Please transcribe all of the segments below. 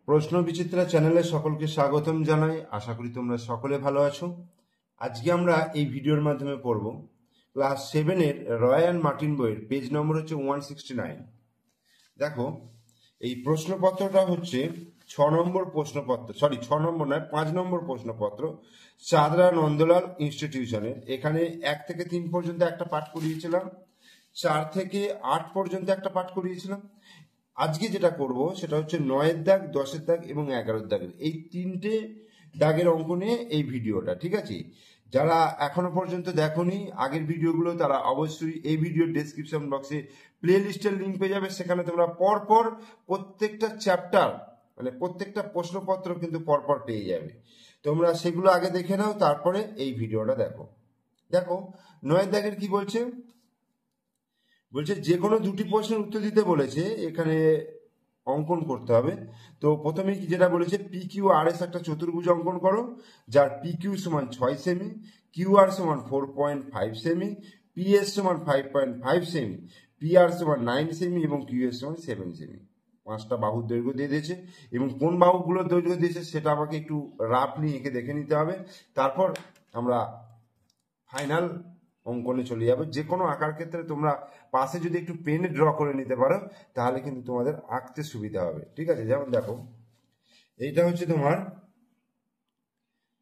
প্রশ্ন বিচিত্রা চ্যানেলে সকলকে স্বাগতম জানাই। আশা করি তোমরা সকলে ভালো আছো। আজকে আমরা এই ভিডিওর মাধ্যমে পড়ব ক্লাস 7-এর রয় অ্যান্ড মার্টিন বইয়ের পেজ নম্বর হচ্ছে 169। দেখো, এই প্রশ্নপত্রটা হচ্ছে 6 নম্বর প্রশ্নপত্র, 5 নম্বর প্রশ্নপত্র, চাঁদরা নন্দলাল ইনস্টিটিউশনের। এখানে 1 থেকে 3 পর্যন্ত একটা পাঠ করিয়েছিলাম, 4 থেকে 8 পর্যন্ত একটা পাঠ করিয়েছিলাম। আজকে যেটা করব সেটা হচ্ছে 9-এর দাগ, 10-এর দাগ এবং 11-এর দাগের, এই 3টে দাগের অঙ্ক নিয়ে এই ভিডিওটা। ঠিক আছে, যারা এখনো পর্যন্ত দেখোনি আগের ভিডিওগুলো, তারা অবশ্যই এই ভিডিওর ডেসক্রিপশন বক্সে প্লে লিস্টের লিঙ্ক পেয়ে যাবে। সেখানে তোমরা পরপর প্রত্যেকটা চ্যাপ্টার মানে প্রত্যেকটা প্রশ্নপত্র কিন্তু পরপর পেয়ে যাবে। তোমরা সেগুলো আগে দেখে নাও, তারপরে এই ভিডিওটা দেখো। দেখো 9-এর দাগের কি বলছে, যে কোনো দুটি প্রশ্নের উত্তর দিতে বলেছে, এখানে অঙ্কন করতে হবে। তো প্রথমেই যেটা বলেছে, পি কিউ আর এস একটা চতুর্ভুজ অঙ্কন করো, যার পি কিউ সমান 6 সেমি, কিউ আর সমান 4.5 সেমি, পি এস সমান 5.5 সেমি, পি আর সমান 9 সেমি এবং কিউ এস সমান 7 সেমি। 5টা বাহুর দৈর্ঘ্য দিয়ে দিয়েছে এবং কোন বাহুগুলোর দৈর্ঘ্য দিয়েছে সেটা আমাকে একটু রাফলি এঁকে দেখে নিতে হবে। তারপর আমরা ফাইনাল অঙ্কনে চলে যাবে। যে কোনো আঁকার ক্ষেত্রে তোমরা পাশে যদি একটু পেনে ড্র করে নিতে পারো তাহলে কিন্তু তোমাদের আঁকতে সুবিধা হবে। ঠিক আছে, যেমন দেখো, এইটা হচ্ছে তোমার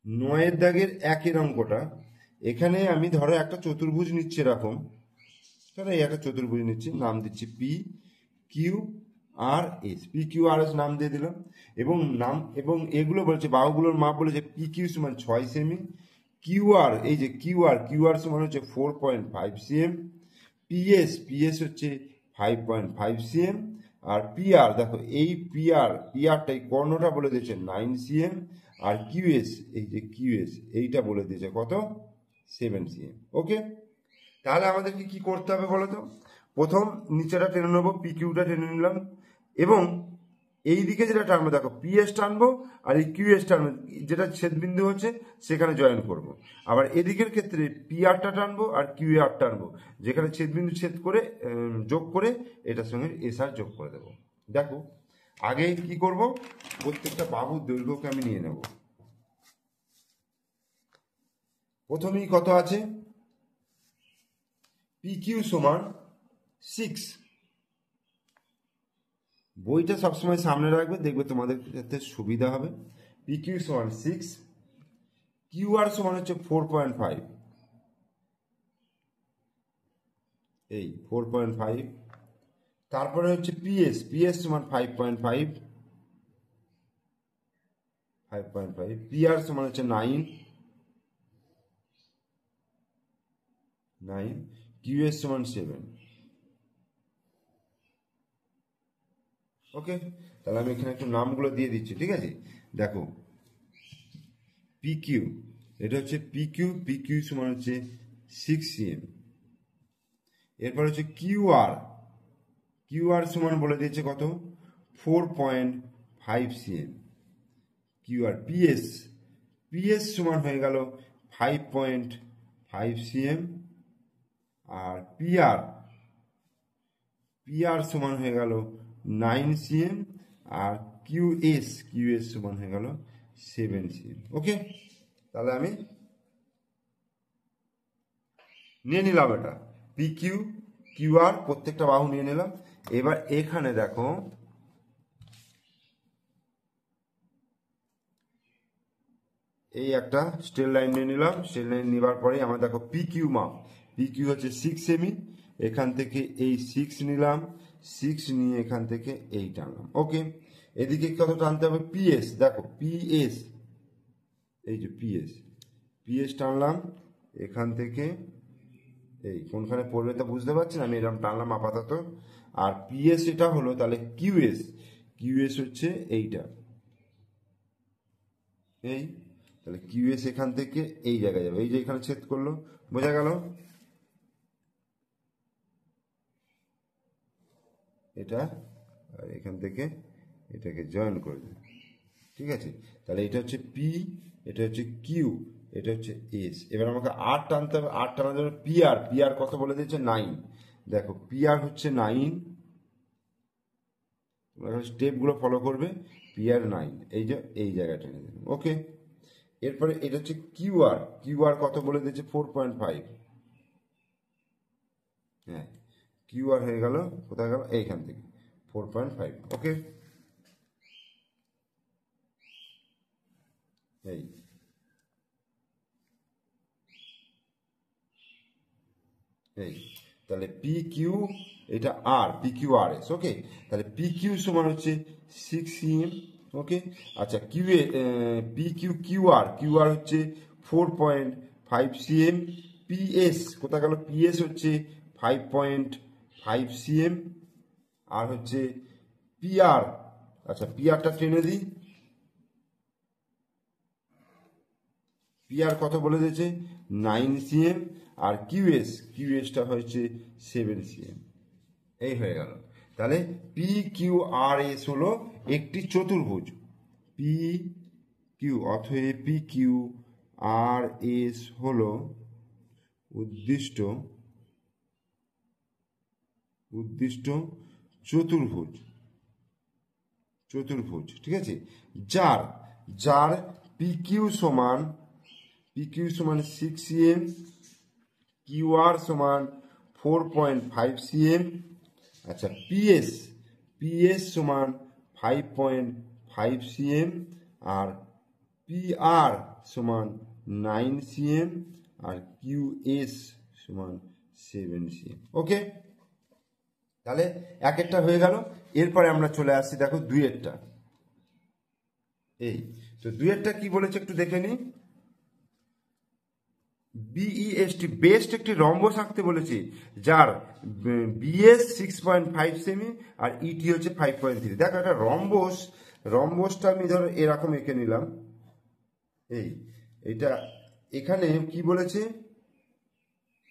9-এর দাগের 1-এর অঙ্কটা। এখানে আমি ধরো একটা চতুর্ভুজ নিচ্ছি, এরকম ধরো এই একটা চতুর্ভুজ নিচ্ছি, নাম দিচ্ছি P q r S, P q r S নাম দিয়ে দিলাম। এবং এগুলো বলেছে বাহুগুলোর মাপ বলেছে পি কিউ সমান 6 সেমি, কিউআর, এই যে কিউআর সমান হচ্ছে 4.5 সিএম, পিএস হচ্ছে 5.5 সিএম, আর পিআর দেখো এই পিআরটা এই কর্ণটা বলে দিয়েছে 9 সিএম, আর কিউএস, এই যে কিউএস এইটা বলে দিয়েছে কত, 7 সিএম। ওকে, তাহলে আমাদেরকে কি করতে হবে বলো তো? প্রথম নিচেটা টেনে নেবো, পি কিউটা টেনে নিলাম, এবং এই দিকে যেটা টানবো দেখো পিএস টানবো, আর এই কিউএস টানবো, যেটা ছেদবিন্দু হচ্ছে সেখানে জয়েন করব। আবার এদিকের ক্ষেত্রে পিআরটা টানবো আর কিউআর টানবো, যেখানে ছেদবিন্দু ছেদ করে যোগ করে এটার সঙ্গে এসআর যোগ করে দেবো। দেখো আগে কি করব, প্রত্যেকটা বাহুর দৈর্ঘ্যকে আমি নিয়ে নেব। প্রথমেই কত আছে, পি কিউ সমান 6। বইটা সবসময় সামনে রাখবে, দেখবে তোমাদের ক্ষেত্রে সুবিধা হবে। পি কিউ সমান 6, কিউ আর সমান হচ্ছে 4.5, এই 4.5। তারপরে হচ্ছে পিএস সমান 5.5, পিআর সমান হচ্ছে 9, কিউএস সমান 7। ওকে, তাহলে আমি এখানে একটু নামগুলো দিয়ে দিচ্ছি। ঠিক আছে, দেখো পি কিউ, এটা হচ্ছে পি কিউ সমান হচ্ছে 6 সিএম। এরপর হচ্ছে কিউআর সমান বলে দিয়েছে কত, 4.5 সিএম। কিউআর পিএস সমান হয়ে গেল 5.5 সিএম, আর পিআর সমান হয়ে গেল 9 সিএম, আর কিউএস সমান হয়ে গেল 7 সিএম। ওকে, তাহলে আমি নিয়ে নিলাম এটা পি কিউআর, প্রত্যেকটা বাহু নিয়ে নিলাম। এবার এখানে দেখো এই একটা স্ট্রেট লাইন নিয়ে নিলাম। স্ট্রেট লাইন নেবার পরে আমার দেখো পি কিউ মাপ, পি কিউ হচ্ছে 6 সেমি, এখান থেকে এই 6 নিলাম, 6 নিয়ে এখান থেকে এই টানলাম। ওকে, এদিকে কত টানতে হবে, পিএস, দেখো পিএস, এই যে পিএস টানলাম এখান থেকে, এই কোনখানে পড়বে তা বুঝতে পারছি না, আমি এরকম টানলাম আপাতত। আর পিএস এটা হলো, তাহলে কিউএস হচ্ছে এইটা, এই তাহলে কিউএস এখান থেকে এই জায়গায় যাবে, এই যে এখানে ছেদ করলো, বোঝা গেল? এটা আর এখান থেকে এটাকে জয়েন করে দেবে। ঠিক আছে, তাহলে এটা হচ্ছে পি, এটা হচ্ছে কিউ, এটা হচ্ছে এস। এবার আমাকে আর টানতে হবে, আর টানার জন্য পিআর কত বলে দিয়েছে, 9। দেখো পিআর হচ্ছে 9, স্টেপগুলো ফলো করবে। পি আর 9 এই যে এই জায়গাটা টেনে দেবেন। ওকে, এরপরে এটা হচ্ছে কিউআর। কিউআর কত বলে দিয়েছে 4.5। হ্যাঁ, কিউআর হয়ে গেল, কোথায় গেল, এইখান থেকে 4.5। ওকে, এই এই তাহলে পি কিউ, এটা আর p q r s. Okay, তাহলে পি কিউ সমান হচ্ছে 6 cm। ওকে, আচ্ছা কিউ এ পি কিউ কিউ আর হচ্ছে 4.5 cm। পিএস কোথায় গেল, পিএস হচ্ছে 5.5 cm। আর হচ্ছে পিআর, আচ্ছা পিআরটা টেনে দিই। পিআর কত বলে দিয়েছে 9 cm। আর কিউএসটা হচ্ছে 7 cm। এই হয়ে গেল। তাহলে পি কিউ আর এস হলো একটি চতুর্ভুজ। পি কিউ অথবা পি কিউ আর এস হলো উদ্দিষ্ট চতুর্ভুজ। ঠিক আছে, যার যার পি কিউ সমান 6 cm, কিউ আর সমান 4.5 cm। আচ্ছা পিএস সমান 5.5 cm। আর পিআর সমান 9 cm। আর কিউএস সমান 7 cm। ওকে, তাহলে এক একটা হয়ে গেল। এরপরে আমরা চলে আসছি, দেখো দুইয়েরটা। এই তো দুইয়েরটা কি বলেছে একটু দেখে নিই। বিইএসটি বেস্ট একটি রম্বস আঁকতে বলেছে, যার বিএস 6.5 সেমি আর ইটি হচ্ছে 5.3। দেখো একটা রম্বসটা আমি ধরো এরকম এঁকে নিলাম। এইটা এখানে কি বলেছে,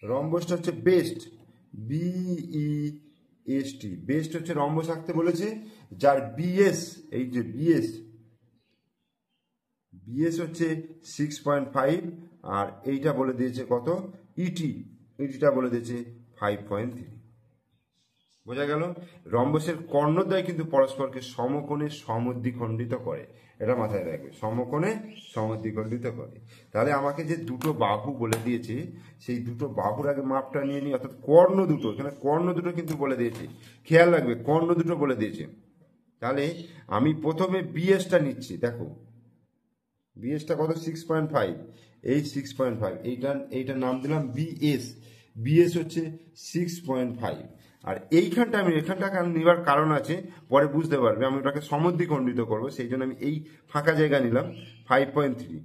রম্বসটা হচ্ছে বেস্ট, বিইএসটি বেস্ট হচ্ছে রম্বস আঁকতে বলেছে, যার বিএস, এই যে বিএস হচ্ছে 6.5। আর এইটা বলে দিয়েছে কত, ইটিটা বলে দিয়েছে 5.3। বোঝা গেল, রম্বসের কর্ণদ্বয় কিন্তু পরস্পরকে সমকোণে সমদ্বিখণ্ডিত করে, এটা মাথায় রাখবে, সমকোণে সমদ্বিখণ্ডিত করে। তাহলে আমাকে যে দুটো বাহু বলে দিয়েছে, সেই দুটো বাহুর আগে মাপটা নিয়ে নিই, অর্থাৎ কর্ণ দুটো, এখানে কর্ণ দুটো কিন্তু বলে দিয়েছে, খেয়াল রাখবে কর্ণ দুটো বলে দিয়েছে। তাহলে আমি প্রথমে বিএসটা নিচ্ছি, দেখো বিএসটা কত 6.5, এই 6.5, এইটার নাম দিলাম বিএস হচ্ছে 6.5। আর এইখানটা আমি এখানটাকে নেওয়ার কারণ আছে, পরে বুঝতে পারবে, আমি ওটাকে সমদ্বিখণ্ডিত করবো, সেই জন্য আমি এই ফাঁকা জায়গা নিলাম 5.3।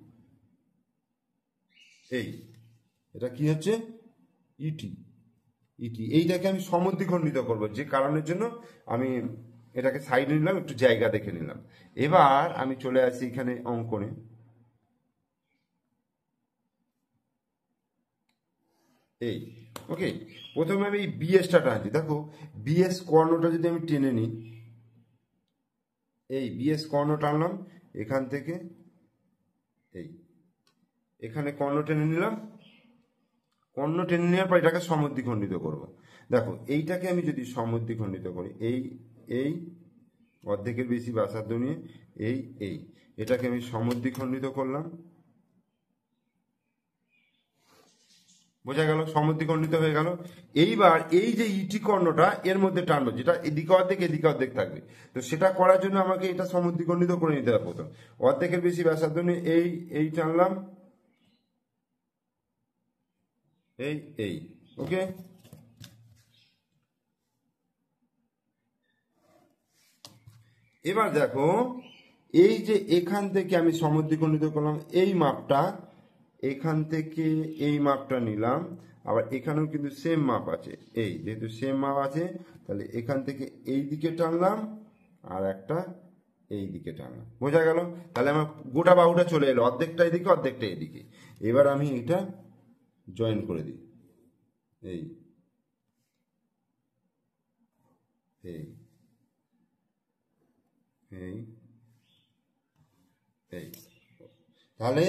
এটা কি হচ্ছে ইটি, এইটাকে আমি সমদ্বিখণ্ডিত করবো, যে কারণের জন্য আমি এটাকে সাইডে নিলাম, একটু জায়গা দেখে নিলাম। এবার আমি চলে আসি এখানে অঙ্কনে। ওকে, প্রথমে আমি এই বিএসটা টানছি, দেখো বিএস কর্ণটা যদি আমি টেনে নিই, এই বিএস কর্ণ টানলাম এখান থেকে, এখানে কর্ণ টেনে নিলাম, কর্ণ টেনে নেওয়ার পর এটাকে সমদ্বিখণ্ডিত করব। দেখো এইটাকে আমি যদি সমদ্বিখণ্ডিত করি, এই অর্ধেকের বেশি ব্যাসার্ধ নিয়ে এটাকে আমি সমদ্বিখণ্ডিত করলাম। বোঝা গেল, সমদ্বিখণ্ডিত হয়ে গেল। এইবার এই যে ইটি কর্ণটা এর মধ্যে টানবো, যেটা এদিকে অর্ধেক থাকবে, তো সেটা করার জন্য আমাকে এটা সমদ্বিখণ্ডিত করে নিতে হবে। প্রথম অর্ধেকের বেশি ব্যাসার্ধ নিয়ে এই টানলাম, ওকে। এবার দেখো এই যে এখান থেকে আমি সমদ্বিখণ্ডিত করলাম, এই মাপটা এখান থেকে এই মাপটা নিলাম, আবার এখানেও কিন্তু সেম মাপ আছে, যেহেতু সেম মাপ আছে, তাহলে এখান থেকে এই দিকে টানলাম আর একটা এই দিকে টানলাম। বোঝা গেল, তাহলে আমার গোটা বাহুটা চলে এলো, অর্ধেকটা এদিকে অর্ধেকটা এদিকে। এবার আমি এটা জয়েন করে দিই, তাহলে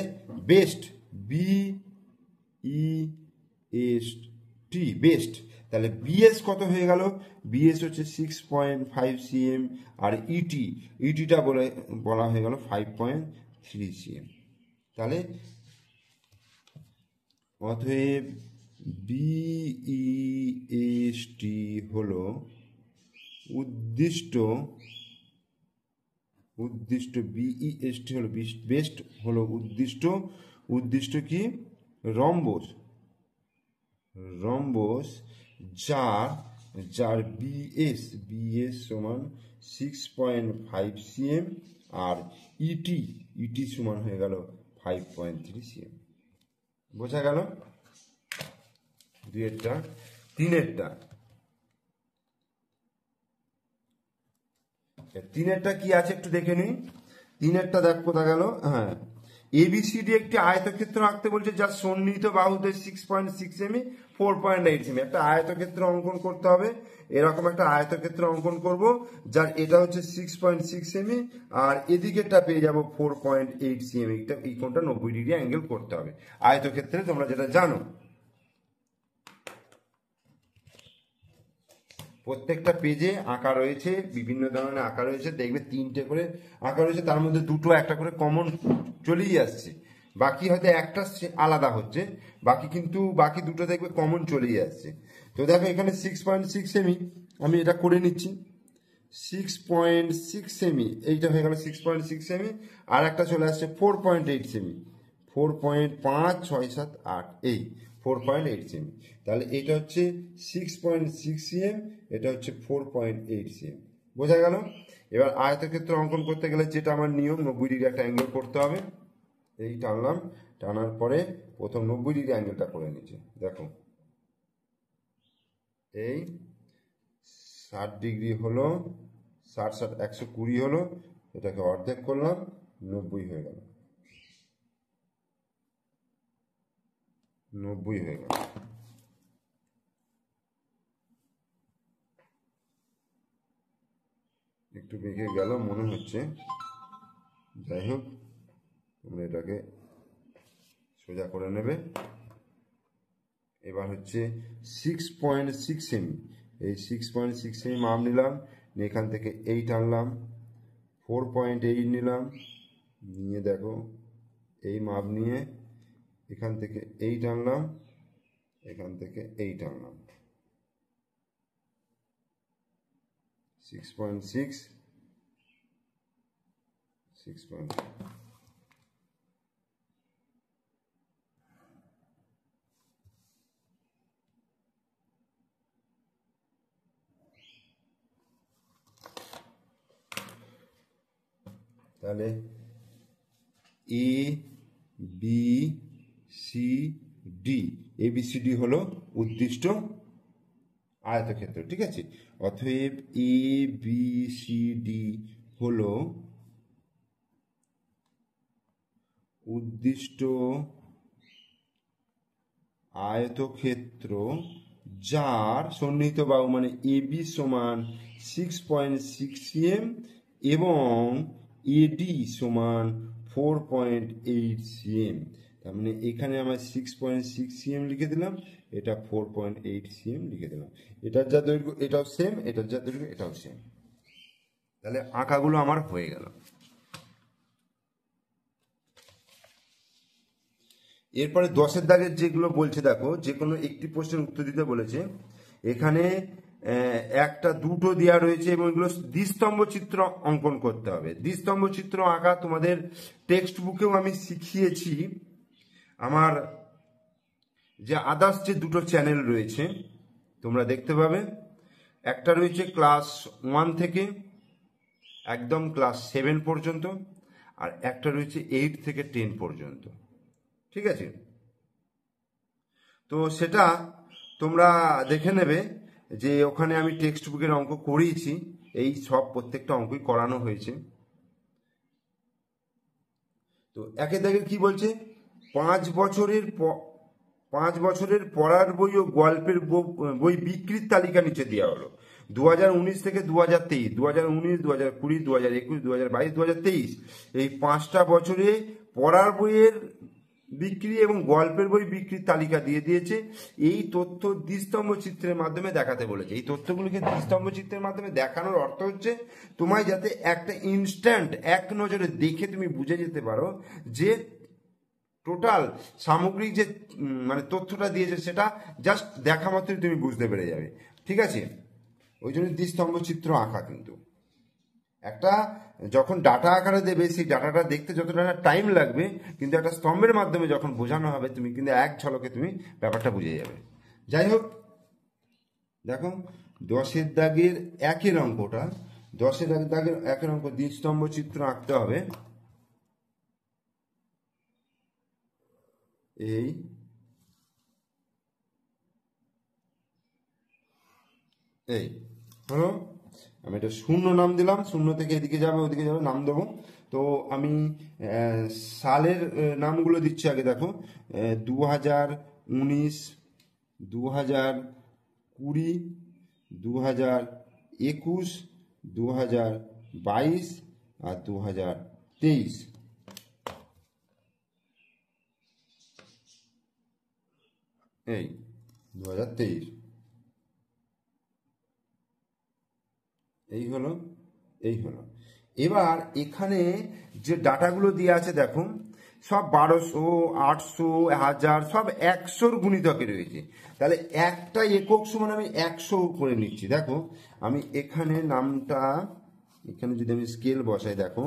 বেস্ট, বিইএসটি বেস্ট, তাহলে বিএস কত হয়ে গেল? বিএস হচ্ছে 6.5 cm, আর ইটিটা বলা হয়ে গেল 5.3 cm। তাহলে অতএব বিইএসটি হলো উদ্দিষ্ট বিইএসটি হলো বেস্ট হলো উদ্দিষ্ট কি? রম্বস যার বিএস সমান 6.5 cm, আর ইটি সমান হয়ে গেল 5.3 cm। বোঝা গেল? দুইয়েরটা। তিনেরটা কি আছে একটু দেখে নিই। তিনেরটা দেখ কোথা গেল। হ্যাঁ, এবিসিডি একটি আয়তক্ষেত্র আঁকতে বলছে, যার সন্নিহিত বাহুতে 6.6 সেমি, 4.8 সেমি। একটা আয়তক্ষেত্র অঙ্কন করতে হবে। এরকম একটা আয়তক্ষেত্র অঙ্কন করব, যার এটা হচ্ছে 6.6 সেমি, আর এদিকেরটা পেয়ে যাব 4.8 সেমি। এই কোণটা 90 ডিগ্রি অ্যাঙ্গেল করতে হবে আয়তক্ষেত্রে, তোমরা যেটা জানো। প্রত্যেকটা পেজে আঁকা রয়েছে, বিভিন্ন ধরনের আঁকা রয়েছে, দেখবে 3টে করে আঁকা রয়েছে, তার মধ্যে দুটো একটা করে কমন চলেই আসছে। বাকি হয়তো একটা আলাদা হচ্ছে, বাকি দুটো দেখবে কমন চলেই আসছে। তো দেখো এখানে 6.6 সেমি, আমি এটা করে নিচ্ছি। 6.6 সেমি, এইটা হয়ে গেল 6.6 সেমি, আর একটা চলে আসছে 4.8 সেমি। 4.5, 6, 7, 8, এই 4.8 সেমি। তাহলে এটা হচ্ছে 6.6 cm, এটা হচ্ছে 4.8 cm। বোঝা গেল? এবার আয়তক্ষেত্র অঙ্কন করতে গেলে যেটা আমার নিয়ম, 90 ডিগ্রি একটা অ্যাঙ্গেল করতে হবে। এই টানলাম, টানার পরে প্রথম 90 ডিগ্রি অ্যাঙ্গেলটা করে নিচ্ছে। দেখো এই 60 ডিগ্রি হলো, 60 120 হলো, এটাকে অর্ধেক করলাম, 90 হয়ে গেল। 90 হয়ে গেল। একটু বেঁকে গেল মনে হচ্ছে, যাই হোক তোমরা এটাকে সোজা করে নেবে। এবার হচ্ছে 6.6 সেমি, এই 6.6 সেমি মাপ নিলাম, এখান থেকে 8 আনলাম, 4.8 নিলাম, নিয়ে দেখো এই মাপ নিয়ে এখান থেকে 8 আনলাম, এখান থেকে 8 আনলাম, 6.6, 6.6। তাহলে A B C D, ABCD হলো উদ্দিষ্ট আয়তক্ষেত্র, ঠিক আছে? অতএব এ বি সি ডি হলো উদ্দিষ্ট আয়তক্ষেত্র, যার সন্নিহিত বাহু মানে এবি সমান 6.6 cm এবং এডি সমান 4.8 cm। তার মানে এখানে আমার 6.6 cm লিখে দিলাম, এটা 4.8 cm লিখে দিলাম। এটার যা দৈর্ঘ্য এটাও সেম, এটার যা দৈর্ঘ্য এটাও সেম। তাহলে আঁকাগুলো আমার হয়ে গেল। এরপরে 10এর দাগের যেগুলো বলছে, দেখো যে কোনো একটি প্রশ্নের উত্তর দিতে বলেছে। এখানে একটা দুটো দেওয়া রয়েছে এবং এগুলো দ্বিস্তম্ভ চিত্র অঙ্কন করতে হবে। দ্বিস্তম্ভ চিত্র আঁকা তোমাদের টেক্সট বুকেও আমি শিখিয়েছি। আমার যে আদার্স যে দুটো চ্যানেল রয়েছে তোমরা দেখতে পাবে, একটা রয়েছে ক্লাস 1 থেকে একদম ক্লাস 7 পর্যন্ত, আর একটা রয়েছে 8 থেকে 10 পর্যন্ত, ঠিক আছে? তো সেটা তোমরা দেখে নেবে যে ওখানে আমি টেক্সট বুকের অঙ্ক করিয়েছি, এই সব প্রত্যেকটা অঙ্কই করানো হয়েছে। তো একে দেখে কি বলছে, 5 বছরের পড়ার বই ও গল্পের বই বিক্রির তালিকা নিচে দেওয়া হলো। 2019 থেকে 2023, 2019, 2020, 2021, 2022, 2023, এই 5টা বছরে পড়ার বইয়ের বিক্রি এবং গল্পের বই বিক্রির তালিকা দিয়ে দিয়েছে। এই তথ্য দ্বিস্তম্ভ চিত্রের মাধ্যমে দেখাতে বলেছে। এই তথ্যগুলিকে দ্বিস্তম্ভ চিত্রের মাধ্যমে দেখানোর অর্থ হচ্ছে তোমায় যাতে একটা ইনস্ট্যান্ট এক নজরে দেখে তুমি বুঝে যেতে পারো যে টোটাল সামগ্রিক যে মানে তথ্যটা দিয়েছে সেটা জাস্ট দেখা মাত্রই তুমি বুঝতে পেরে যাবে। ঠিক আছে, ওই জন্য দ্বিস্তম্ভ চিত্র আঁকা। কিন্তু একটা যখন ডাটা আকারে দেবে সেই ডাটাটা দেখতে যতটা টাইম লাগবে, কিন্তু একটা স্তম্ভের মাধ্যমে যখন বোঝানো হবে তুমি কিন্তু এক ঝলকে তুমি ব্যাপারটা বুঝে যাবে। যাই হোক, দেখো 10-এর দাগের 1-এর অঙ্কটা, 10-এর দাগের 1-এর অঙ্ক দ্বিস্তম্ভ চিত্র আঁকতে হবে। এই এই হলো, আমি এটা শূন্য নাম দিলাম, শূন্য থেকে এদিকে যাবে ওদিকে যাবে নাম দেবো। তো আমি সালের নামগুলো দিচ্ছি আগে। দেখো 2019, 2020, 2021, 2022 আর 2023। এই 2023 এই হলো, এই হলো। এবার এখানে যে ডাটাগুলো দিয়ে আছে দেখো, সব 1200, 800, 1000 সব 100-র গুণিতকে রয়েছে। তাহলে একটা একক সমান আমি 100 করে নিচ্ছি। দেখো আমি এখানে নামটা, এখানে যদি আমি স্কেল বসাই, দেখো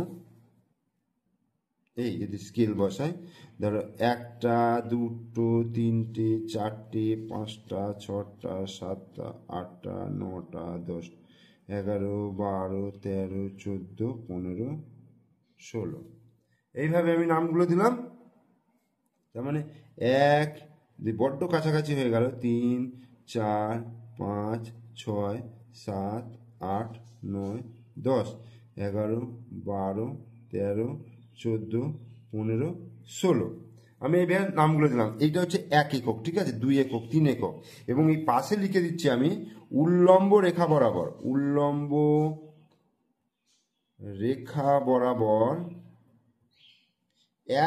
এই যদি স্কেল বসাই, ধরো 1টা 2টো 3টে 4টে 5টা 6টা 7টা 8টা 9টা 10, 11, 12, 13, 14, 15, 16। এইভাবে আমি নামগুলো দিলাম। তার মানে 1, বড্ড কাছাকাছি হয়ে গেল, 3, 4, 5, 6, 7, 8, 9, 10, 11, 12, 13, 14, 15, 16। আমি এইভাবে নামগুলো দিলাম। এইটা হচ্ছে 1 একক, ঠিক আছে, 2 একক, 3 একক। এবং এই পাশে লিখে দিচ্ছি আমি উল্লম্ব রেখা বরাবর, উল্লম্ব রেখা বরাবর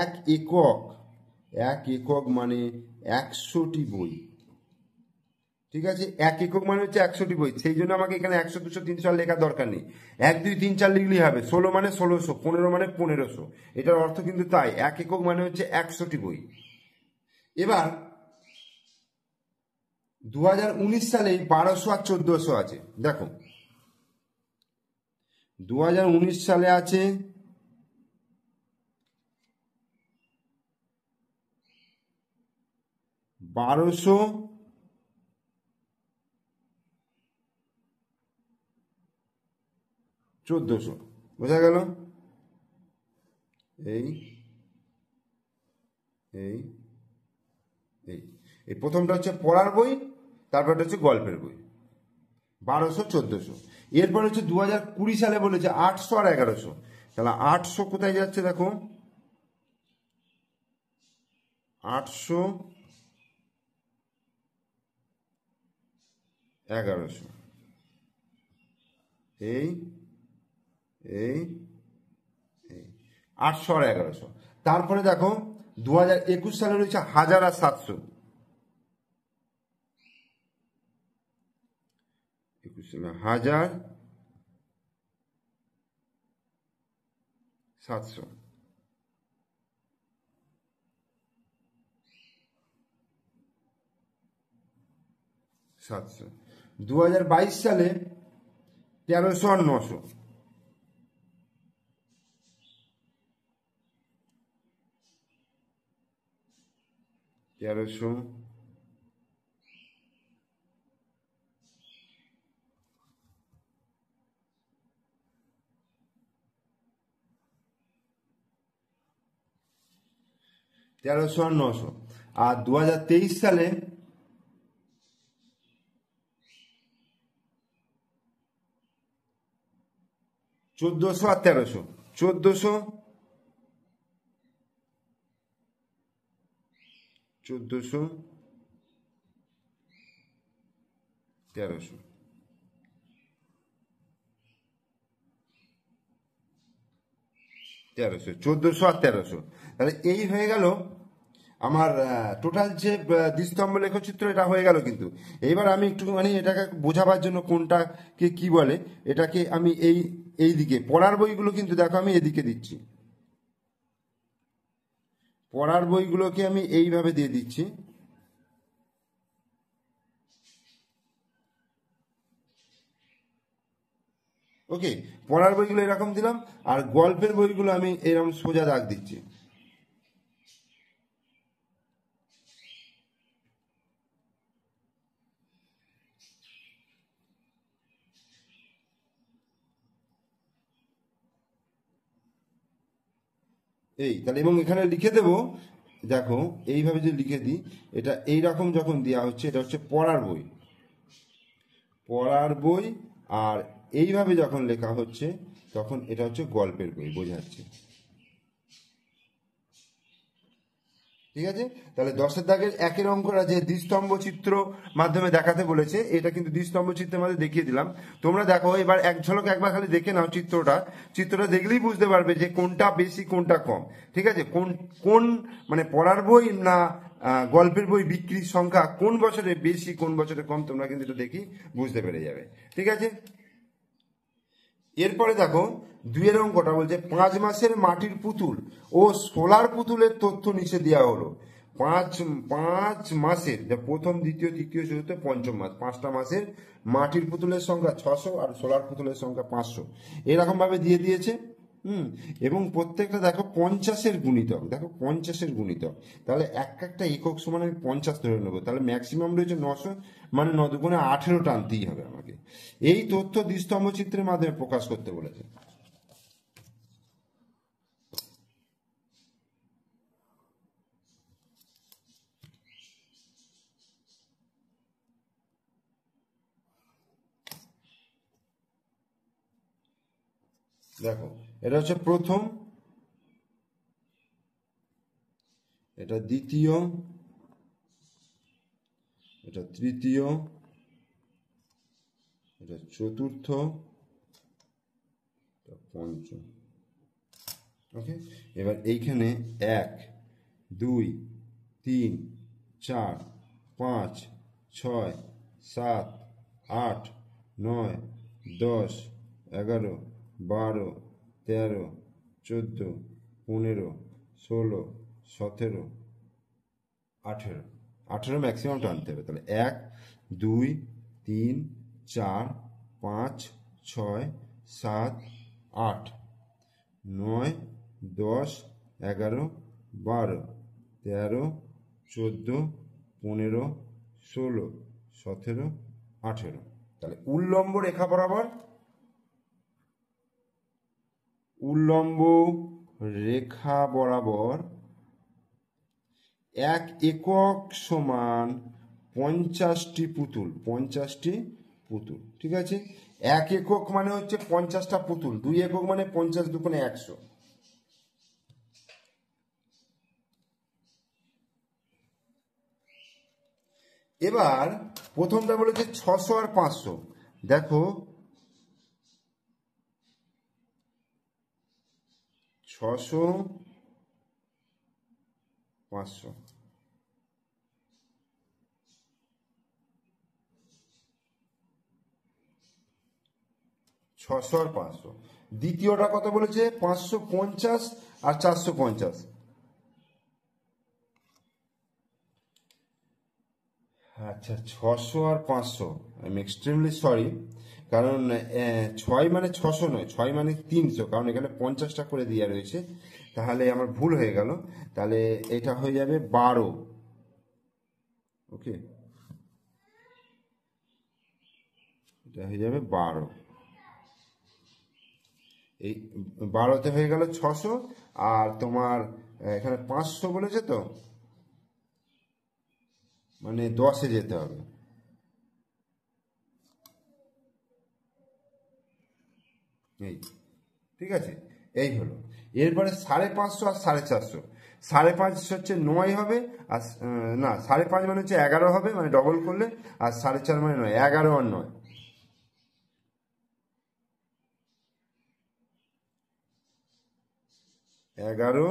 1 একক, 1 একক মানে 100টি বই। ঠিক আছে, 1 একক মানে হচ্ছে 100টি বই। সেই জন্য আমাকে এখানে 100, 200, 300 আর লেখার দরকার নেই। 1, 2, 3, 4 লিখলেই হবে। 16 মানে 1600, 15 মানে 1500। এটার অর্থ কিন্তু তাই, 1 একক মানে হচ্ছে 100টি বই। এবার 2019 সালে 1200 আর 1400 আছে। দেখো 2019 সালে আছে 1200, 1400। বোঝা গেল? এই এই এই এই প্রথমটা হচ্ছে পড়ার বই, তারপরটা হচ্ছে গল্পের বই, 1200, 1400। এরপর হচ্ছে 2020 সালে বলেছে 800 আর 1100। তাহলে 800 কোথায় যাচ্ছে দেখো, 800, 1100। এই এই এই 800 আর 1100। তারপরে দেখো 2021 সালে রয়েছে 1000 আর 700। 21 সালে 1000, 700। 700। 2022 সালে 1300 আর 900। 1300, 1300 আর 900। আর 2023 সালে 1400 আর 1300। 1400, 1400, 1300। 1300, 1400 আর 1300। তাহলে এই হয়ে গেল আমার টোটাল যে দ্বিস্তম্ভ লেখচিত্র এটা হয়ে গেল। কিন্তু এইবার আমি একটু মানে এটাকে বোঝাবার জন্য কোনটাকে কি বলে এটাকে আমি এই দিকে পড়ার বইগুলো কিন্তু দেখো আমি এদিকে দিচ্ছি, পড়ার বইগুলোকে আমি এইভাবে দিয়ে দিচ্ছি। ওকে, পড়ার বইগুলো এরকম দিলাম, আর গল্পের বইগুলো আমি এরকম সোজা দাগ দিচ্ছি। এই তাহলে এবং এখানে লিখে দেব, দেখো এইভাবে যে লিখে দিই, এটা এইরকম যখন দেওয়া হচ্ছে এটা হচ্ছে পড়ার বই, পড়ার বই, আর এইভাবে যখন লেখা হচ্ছে তখন এটা হচ্ছে গল্পের বই, বোঝাচ্ছে। ঠিক আছে, তাহলে 10-এর দাগের 1-এর অঙ্কটা যে দ্বিস্তম্ভ চিত্র মাধ্যমে দেখাতে বলেছে, এটা কিন্তু দ্বিস্তম্ভ চিত্রের মধ্যে দেখিয়ে দিলাম। তোমরা দেখো এবার এক ঝলক একবার খালি দেখে নাও চিত্রটা দেখলেই বুঝতে পারবে যে কোনটা বেশি কোনটা কম। ঠিক আছে, কোন কোন মানে পড়ার বই না গল্পের বই বিক্রির সংখ্যা কোন বছরে বেশি কোন বছরে কম, তোমরা কিন্তু এটা দেখি বুঝতে পেরে যাবে। ঠিক আছে, এরপরে দেখো 2-এর অঙ্কটা বলছে 5 মাসের মাটির পুতুল ও সোলার পুতুলের তথ্য নিচে দেওয়া হলো। পাঁচ মাসের, যা প্রথম দ্বিতীয় তৃতীয় চতুর্থ পঞ্চম মাস, 5টা মাসের মাটির পুতুলের সংখ্যা 600 আর সোলার পুতুলের সংখ্যা 500 এরকম ভাবে দিয়ে দিয়েছে। এবং প্রত্যেকটা দেখো 50-এর গুণিতক, দেখো 50-এর গুণিতক, তাহলে একটা একক সমান আমি 50 ধরে নেবো, তাহলে ম্যাক্সিমাম রয়েছে 900, মানে 9 দুগুণে 18 টানতেই হবে আমাকে। এই তথ্য দ্বিস্তম্ভ চিত্রের মাধ্যমে প্রকাশ করতে বলেছে। দেখো এটা হচ্ছে প্রথম, এটা দ্বিতীয়, এটা তৃতীয়, এটা চতুর্থ, এটা পঞ্চম। ওকে, এবার এইখানে 1 2 3 4 5 6 7 8 9 10 11 12 13 14 15 16 17 18, 18 ম্যাক্সিমাম টানতে হবে। তাহলে 1 2 3 4 5 6 7 8 9 10 11 12 13 14 15 16 17 18। তাহলে উল্লম্ব রেখা বরাবর, উল্লম্ব রেখা বরাবর 1 একক সমান 50টি পুতুল, 50টি পুতুল। ঠিক আছে, 1 একক মানে হচ্ছে 50টা পুতুল, 2 একক মানে 50 দুগুণে 100। এবার প্রথমটা বলেছে 600 আর 500, দেখো 600 500, 600 আর 500। দ্বিতীয়টা কত বলেছে? 550 আর 450। আচ্ছা, 600 আর 500, আই এম এক্সট্রিমলি সরি, কারণ 6 মানে 600 নয়, 6 মানে 300, কারণ এখানে 50টা করে দেওয়া রয়েছে, তাহলে আমার ভুল হয়ে গেল। তাহলে এটা হয়ে যাবে 12। ওকে, এটা হয়ে যাবে 12। এই 12তে হয়ে গেল 600, আর তোমার এখানে 500 বলেছে, তো মানে 10-এ যেতে হবে। এই, ঠিক আছে, এই হলো। এরপরে 550 আর 450, 5.5 হচ্ছে 9 হবে, আর না 5.5 মানে হচ্ছে 11 হবে, মানে ডবল করলে, আর 4.5 মানে 9, 11 আর 9, 11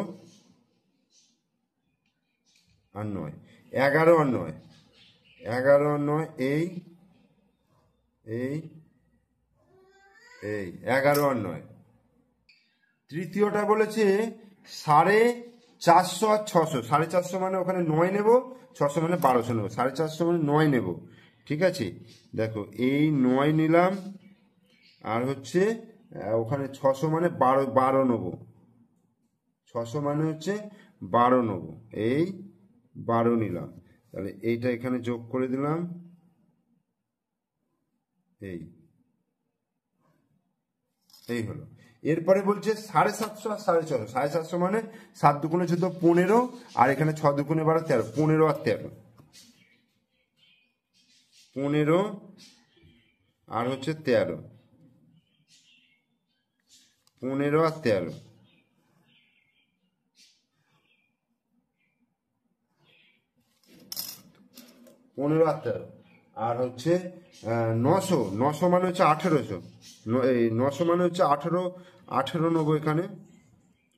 আর 9, 11 আর 9, 11 আর 9 এই এই এই 11 আর 9। তৃতীয়টা বলেছে 450 আর 600, 450 মানে ওখানে 9 নেব, 600 মানে 1200 নেব, 450 মানে 9 নেব, ঠিক আছে। দেখো এই 9 নিলাম, আর হচ্ছে ওখানে 600 মানে 12 নেব, 600 মানে হচ্ছে 12 নেব, এই 12 নিলাম, তাহলে এইটা এখানে যোগ করে দিলাম, এই এই হলো। এরপরে বলছে 750 আর 650, 750 মানে 7 দুগুণে 14, 15, আর এখানে 6 দুগুণে 12, 13, 15 আর 13, 15 আর হচ্ছে 13, 15 আর 13, 15 আর 13, আর হচ্ছে 900, 900 মানে হচ্ছে 1800, এই 900 মানে হচ্ছে 18 নেবো এখানে,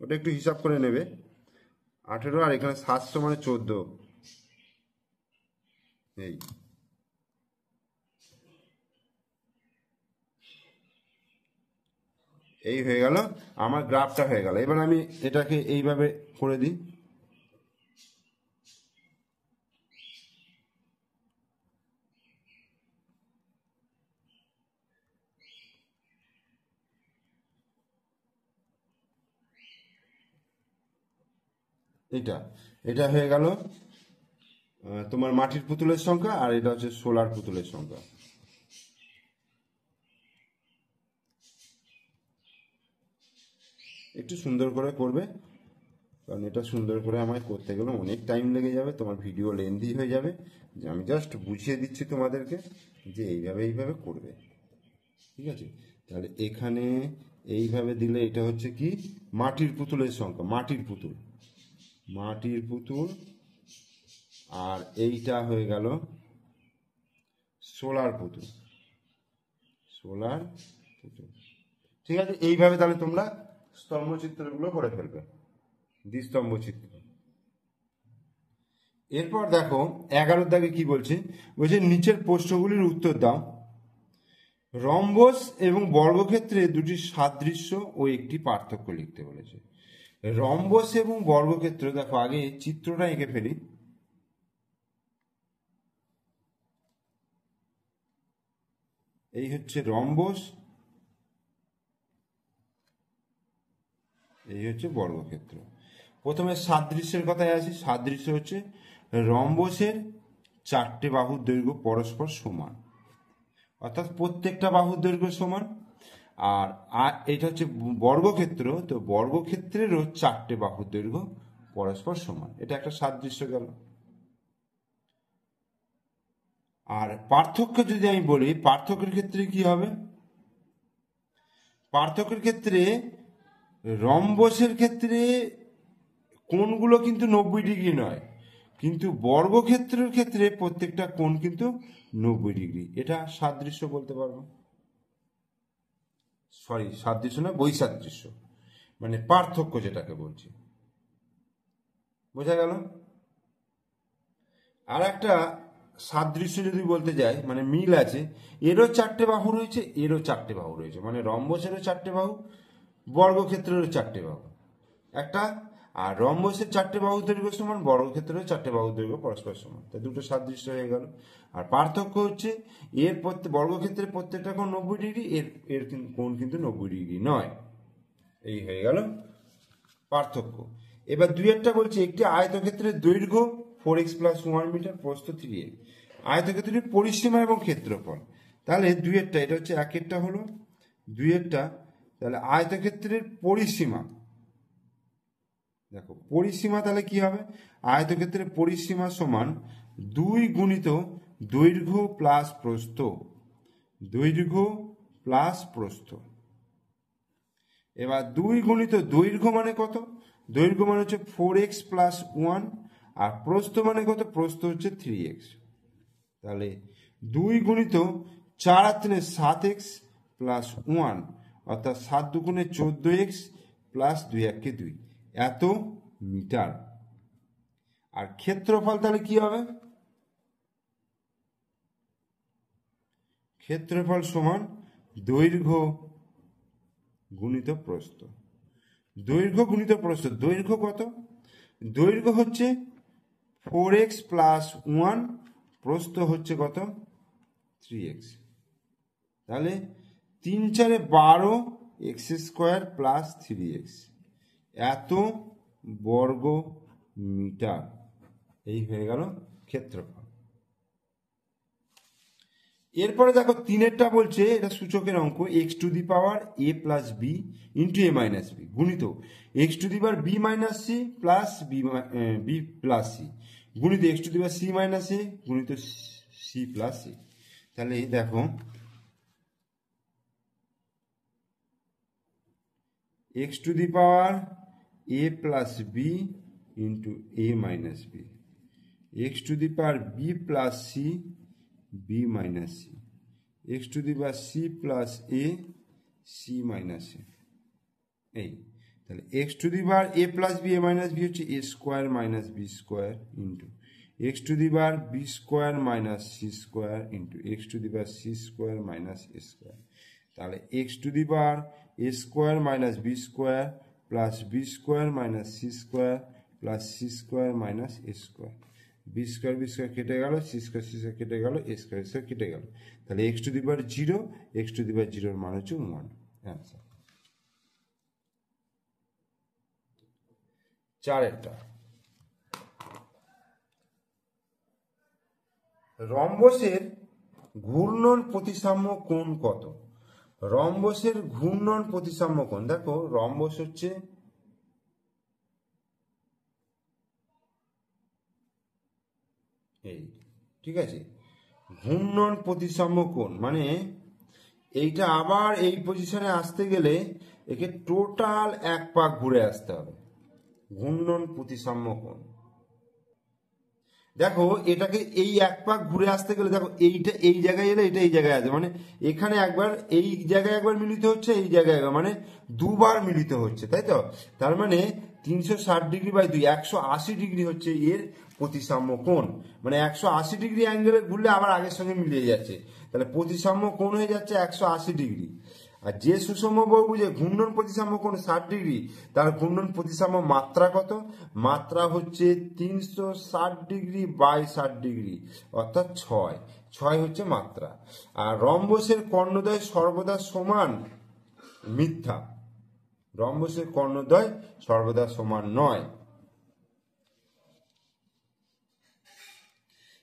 ওটা একটু হিসাব করে নেবে, 18, আর এখানে 700 মানে 14, এই এই হয়ে গেল আমার গ্রাফটা হয়ে গেল। এবার আমি এটাকে এইভাবে করে দিই, এটা এটা হয়ে গেল তোমার মাটির পুতুলের সংখ্যা, আর এটা হচ্ছে সোলার পুতুলের সংখ্যা। একটু সুন্দর করে করবে, কারণ এটা সুন্দর করে আমায় করতে গেলে অনেক টাইম লেগে যাবে, তোমার ভিডিও লেন্দি হয়ে যাবে, যে আমি জাস্ট বুঝিয়ে দিচ্ছি তোমাদেরকে যে এইভাবে এইভাবে করবে, ঠিক আছে। তাহলে এখানে এইভাবে দিলে এটা হচ্ছে কি মাটির পুতুলের সংখ্যা, মাটির পুতুল, মাটির পুতুল, আর এইটা হয়ে গেল সোলার পুতুল, সোলার পুতুল, ঠিক আছে। এইভাবে তাহলে তোমরা স্তম্ভচিত্রগুলো করে ফেলবে, দ্বিস্তম্ভ চিত্র। এরপর দেখো 11 দাগে কি বলছে, বলছে নিচের প্রশ্নগুলির উত্তর দাও। রম্বস এবং বর্গক্ষেত্রে দুটি সাদৃশ্য ও একটি পার্থক্য লিখতে বলেছে। রম্বস এবং বর্গক্ষেত্র, দেখো আগে চিত্রটা এঁকে ফেলি, এই হচ্ছে রম্বস, এই হচ্ছে বর্গক্ষেত্র। প্রথমে সাদৃশ্যের কথায় আসি। সাদৃশ্য হচ্ছে রম্বসের 4টে বাহুর দৈর্ঘ্য পরস্পর সমান, অর্থাৎ প্রত্যেকটা বাহুর দৈর্ঘ্য সমান। আর এটা হচ্ছে বর্গক্ষেত্র, তো বর্গক্ষেত্রেরও 4টে বাহুর দৈর্ঘ্য পরস্পর সমান, এটা একটা সাদৃশ্য গেল। আর পার্থক্য যদি আমি বলি, পার্থক্যের ক্ষেত্রে কি হবে, পার্থক্যের ক্ষেত্রে রম্বসের ক্ষেত্রে কোণগুলো কিন্তু 90 ডিগ্রি নয়, কিন্তু বর্গক্ষেত্রের ক্ষেত্রে প্রত্যেকটা কোণ কিন্তু 90 ডিগ্রি, এটা সাদৃশ্য বলতে পারবো, সরি সাদৃশ্য না, বৈসাদৃশ্য, মানে পার্থক্য যেটাকে বলছি, বোঝা গেল। আর একটা সাদৃশ্য যদি বলতে যাই, মানে মিল আছে, এরও 4টে বাহু রয়েছে, এরও 4টে বাহু রয়েছে, মানে রম্বসেরও 4টে বাহু, বর্গক্ষেত্রেরও 4টে বাহু একটা, আর রম্বসের 4টে বাহু দৈর্ঘ্য সমান, বর্গক্ষেত্রেরও 4টে বাহু দৈর্ঘ্য পরস্পর সমান, তাই দুটো সাদৃশ্য হয়ে গেল। আর পার্থক্য হচ্ছে এর বর্গক্ষেত্রের প্রত্যেকটা কোণ 90 ডিগ্রি, এর এর কোণ কিন্তু 90 ডিগ্রি নয়, এই হয়ে গেল পার্থক্য। এবার দুই একটা বলছে, একটি আয়তক্ষেত্রের দৈর্ঘ্য 4x + 1 মিটার, প্রস্থ 3x, আয়তক্ষেত্রের পরিসীমা এবং ক্ষেত্রফল। তাহলে দুইয়েরটা, এটা হচ্ছে একেরটা হলো, দুইয়েরটা, তাহলে আয়তক্ষেত্রের পরিসীমা, দেখো পরিসীমা তাহলে কি হবে, আয়তক্ষেত্রের পরিসীমা সমান 2 গুণিত দৈর্ঘ্য প্লাস প্রস্থ, দৈর্ঘ্য প্লাস প্রস্থ। এবার 2 গুণিত দৈর্ঘ্য মানে কত, দৈর্ঘ্য মানে হচ্ছে 4x + 1, আর প্রস্থ মানে কত, প্রস্থ হচ্ছে 3x, তাহলে 2 গুণিত 4 আর 3 7x + 1, অর্থাৎ 7 দুগুণে 14x + 2 একে 2, এত মিটার। আর ক্ষেত্রফল তাহলে কি হবে? ক্ষেত্রফল সমান দৈর্ঘ্য গুণিত প্রস্থ। দৈর্ঘ্য গুণিত প্রস্থ, দৈর্ঘ্য কত? দৈর্ঘ্য হচ্ছে 4x + 1, প্রস্থ হচ্ছে কত? 3x। তাহলে 3 × 4 = 12 x² + 3x, এত বর্গ মিটার। এই হয়ে গেল ক্ষেত্রফল। এরপরে দেখো 3-এরটা বলছে, এটা সূচকের অঙ্ক, x⁴ a + b × a - b গুণিত x⁴ b - c + b + c গুণিত x⁴ c - a গুণিত c + c। তাহলে দেখো x⁴ a + b × a - b, x⁴ b + c b - c, x⁴ c + a c - a। এই তাহলে x⁴ a + b a - b হচ্ছে a² - b² into x⁴ b² - c² × x⁴ c² - a²। তাহলে x⁴ a² - b² + b² - c² + c² - a²। b² কেটে গেল, c² কেটে গেল, a² কেটে গেল। তাহলে x⁴ 0, x⁴ 0 এর মান হচ্ছে 1। অ্যান্সার। 4-এরটা, রম্বসের ঘূর্ণন প্রতিসাম্য কোণ কত? রম্বসের ঘূর্ণন প্রতিসাম্য কোণ, দেখো রম্বস হচ্ছে এই, ঠিক আছে? ঘূর্ণন প্রতিসাম্য কোণ মানে এইটা আবার এই পজিশনে আসতে গেলে একে টোটাল 1 পাক ঘুরে আসতে হবে। ঘূর্ণন প্রতিসাম্য কোণ, দেখো এটাকে এই 1 পাক ঘুরে আসতে গেলে, দেখো এইটা এই জায়গায় এলে এটা এই জায়গায় আসবে, মানে এখানে একবার এই জায়গায় একবার মিলিত হচ্ছে, এই জায়গায় একবার, মানে দুবার মিলিত হচ্ছে, তাই তো? তার মানে 360°/2 180° হচ্ছে এর প্রতিসাম্য কোণ। মানে 180° অ্যাঙ্গেলে ঘুরলে আবার আগের সঙ্গে মিলিয়ে যাচ্ছে, তাহলে প্রতিসাম্য কোণ হয়ে যাচ্ছে 180°। আর যে সুষম বহুভুজে ঘূর্ণন প্রতিসাম্য কোণ 60°, তার ঘূর্ণন প্রতিসাম্য মাত্রা কত? মাত্রা হচ্ছে 360°/60°, অর্থাৎ 6 হচ্ছে মাত্রা। আর রম্বসের কর্ণদ্বয় সর্বদা সমান, মিথ্যা। রম্বসের কর্ণদ্বয় সর্বদা সমান নয়।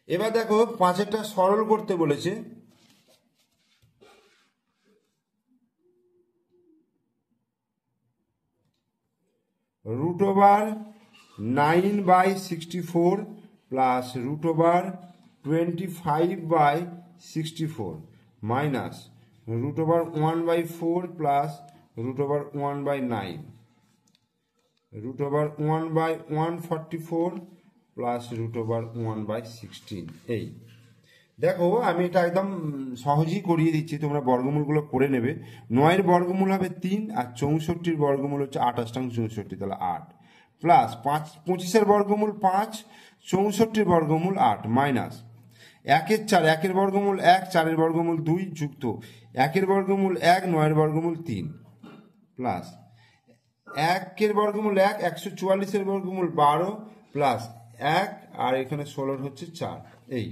এবার দেখো 5-এরটা সরল করতে বলেছে। √9/64 প্লাস √25/64 মাইনাস √1/4 প্লাস √1/9, √1/144 প্লাস √1/16। এই দেখো আমি এটা একদম সহজেই করিয়ে দিচ্ছি, তোমরা বর্গমূলগুলো করে নেবে। 9-এর বর্গমূল হবে 3, আর 64-র বর্গমূল হচ্ছে 28 তাহলে 8, প্লাস 25-এর বর্গমূল 5, 64-র বর্গমূল 8, মাইনাস 1-এর 4, 1-এর বর্গমূল 1, 4-এর বর্গমূল 2, যুক্ত 1-এর বর্গমূল 1, 9-এর বর্গমূল 3, প্লাস 1-এর বর্গমূল 1, 144-এর বর্গমূল 12, প্লাস 1, আর এখানে 16 হচ্ছে 4। এই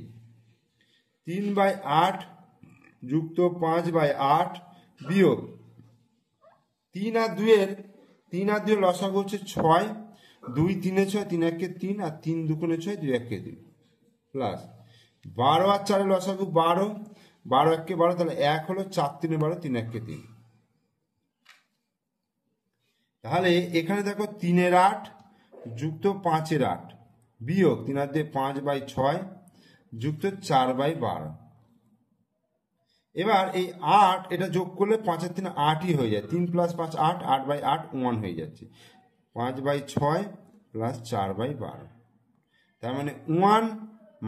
3/8 যুক্ত 5/8 বিয়োগ 3 আর 2-এর লসাগু হচ্ছে 6, 2 3 6, 3 1 3, আর 3 2 6, 2 1 2, প্লাস 12 আর 4-এর লসাগু 12, 12 1 12, তাহলে 1 হলো, 4 3 12, 3 1 3। তাহলে এখানে দেখো 3-এর 8 যুক্ত 5-এর 8 বিয়োগ 3 আর 2 5/6 যুক্ত 4/12। এবার এই 8 এটা যোগ করলে 5 আর 3 8ই হয়ে যায়, 3 + 5 8, 8/8 1 হয়ে যাচ্ছে, 5/6 প্লাস 4/12। তার মানে 1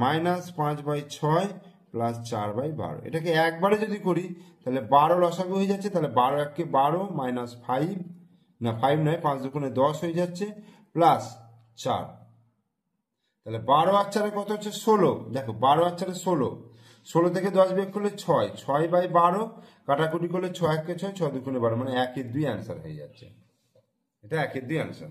মাইনাস 5/6 প্লাস 4/12। এটাকে একবারে যদি করি তাহলে 12 লসাগু হয়ে যাচ্ছে, তাহলে 12 1 12 মাইনাস 5, না 5 নয়, 5 2 10 হয়ে যাচ্ছে, প্লাস 4। তাহলে 12 আর 4 কত হচ্ছে 16। দেখো 12 আর 4 16, 16 থেকে 10 বিয়োগ করলে 6, 6/12 কাটাকুটি করলে 6 1 6, 6 2 12, মানে 1 এর 2 অ্যান্সার হয়ে যাচ্ছে। এটা 1 এর 2 অ্যান্সার।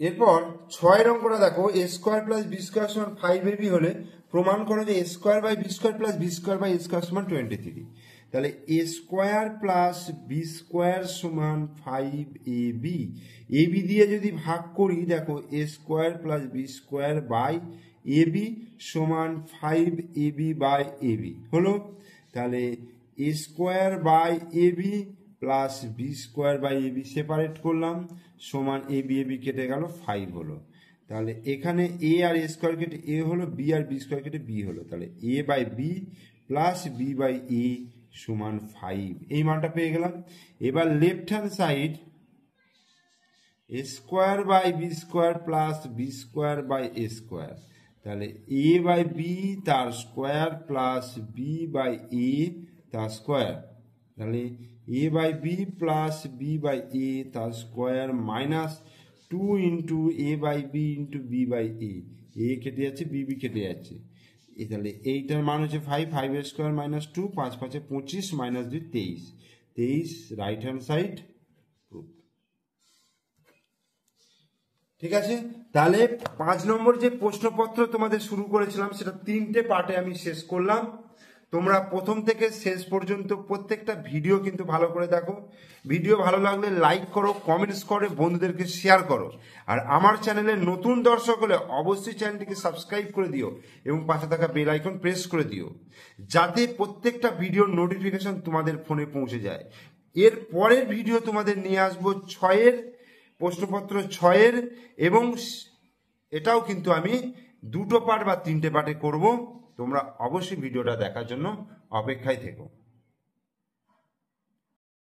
এরপর 6 অঙ্কটা দেখো, a square plus B square সমান 5ab হলে প্রমাণ করো যে a square by B square plus B square by a square সমান 23। তাহলে a square plus B square সমান 5ab, ab দিয়ে যদি ভাগ করি দেখো a square plus B square by ab সমান 5ab বাই ab হলো। তাহলে a square by ab plus B square by AB separate করলাম, সমান এ বি এবি কেটে গেল 5 হলো। তাহলে এখানে এ আর এ স্কোয়ার কেটে এ হলো, বি আর বি স্কোয়ার কেটে বি হলো। তাহলে a by b plus b by a সমান 5, এই মানটা পেয়ে গেলাম। এবার left hand side a square by B square plus B square by a square, তাহলে এ বাই বি তার square plus b by a তার স্কোয়ার, তাহলে a by b plus b by a তার square minus 2 into a by b into B by এ কেটে যাচ্ছে, B B কেটে যাচ্ছে। তাহলে এইটার মান হচ্ছে 5, 5 এর square minus 2, 5 5 25 minus 2 23, 23 right hand side proof. ঠিক আছে, তাহলে 5 নম্বর যে প্রশ্নপত্র তোমাদের শুরু করেছিলাম সেটা 3টে পার্টে আমি শেষ করলাম। তোমরা প্রথম থেকে শেষ পর্যন্ত প্রত্যেকটা ভিডিও কিন্তু ভালো করে দেখো। ভিডিও ভালো লাগলে লাইক করো, কমেন্টস করে বন্ধুদেরকে শেয়ার করো। আর আমার চ্যানেলে নতুন দর্শক হলে অবশ্যই চ্যানেলটিকে সাবস্ক্রাইব করে দিও এবং পাশে থাকা বেল আইকন প্রেস করে দিও, যাতে প্রত্যেকটা ভিডিওর নোটিফিকেশন তোমাদের ফোনে পৌঁছে যায়। এর পরের ভিডিও তোমাদের নিয়ে আসবো 6 প্রশ্নপত্র 6 এবং এটাও কিন্তু আমি 2টো পার্ট বা 3টে পার্টে করব। তোমরা অবশ্যই ভিডিওটা দেখার জন্য অপেক্ষায় থেকো।